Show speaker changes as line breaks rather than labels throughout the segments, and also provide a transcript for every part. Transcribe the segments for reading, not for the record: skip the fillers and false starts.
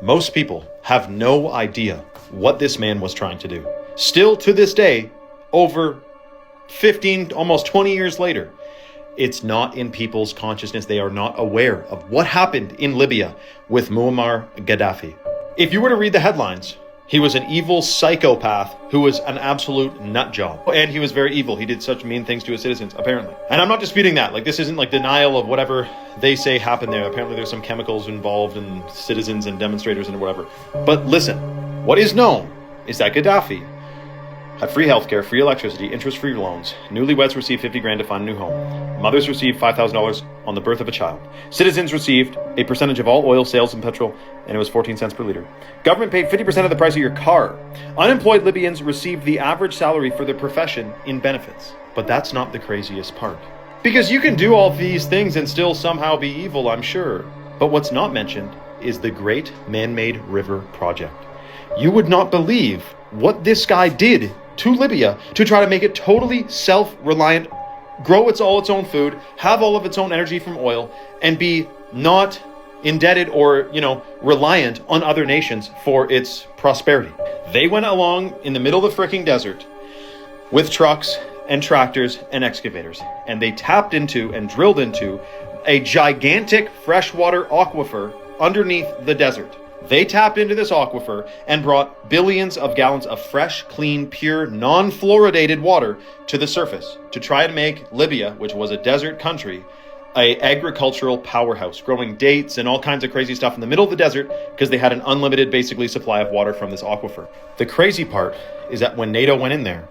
Most people have no idea what this man was trying to do. Still to this day, over 15, almost 20 years later, it's not in people's consciousness. They are not aware of what happened in Libya with Muammar Gaddafi. If you were to read the headlines, he was an evil psychopath who was an absolute nut job. And he was very evil. He did such mean things to his citizens, apparently. And I'm not disputing that. Like, this isn't like denial of whatever they say happened there. Apparently there's some chemicals involved in citizens and demonstrators and whatever. But listen, what is known is that Gaddafi had free healthcare, free electricity, interest-free loans. Newlyweds received 50 grand to find a new home. Mothers received $5,000 on the birth of a child. Citizens received a percentage of all oil sales and petrol, and it was 14 cents per liter. Government paid 50% of the price of your car. Unemployed Libyans received the average salary for their profession in benefits. But that's not the craziest part. Because you can do all these things and still somehow be evil, I'm sure. But what's not mentioned is the Great Man-Made River Project. You would not believe what this guy did to Libya to try to make it totally self-reliant, grow all its own food, have all of its own energy from oil, and be not indebted or, reliant on other nations for its prosperity. They went along in the middle of the freaking desert with trucks and tractors and excavators, and they tapped into and drilled into a gigantic freshwater aquifer underneath the desert. They tapped into this aquifer and brought billions of gallons of fresh, clean, pure, non-fluoridated water to the surface to try to make Libya, which was a desert country, an agricultural powerhouse, growing dates and all kinds of crazy stuff in the middle of the desert because they had an unlimited, basically, supply of water from this aquifer. The crazy part is that when NATO went in there,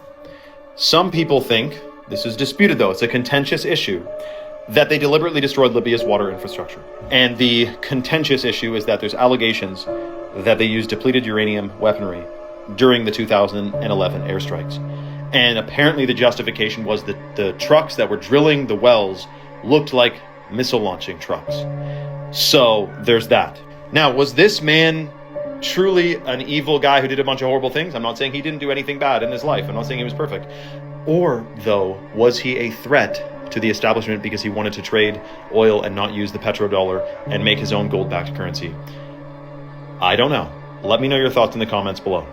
some people think, this is disputed though, it's a contentious issue, that they deliberately destroyed Libya's water infrastructure. And the contentious issue is that there's allegations that they used depleted uranium weaponry during the 2011 airstrikes. And apparently the justification was that the trucks that were drilling the wells looked like missile launching trucks. So there's that. Now, was this man truly an evil guy who did a bunch of horrible things? I'm not saying he didn't do anything bad in his life. I'm not saying he was perfect. Or, though, was he a threat to the establishment because he wanted to trade oil and not use the petrodollar and make his own gold-backed currency? I don't know. Let me know your thoughts in the comments below.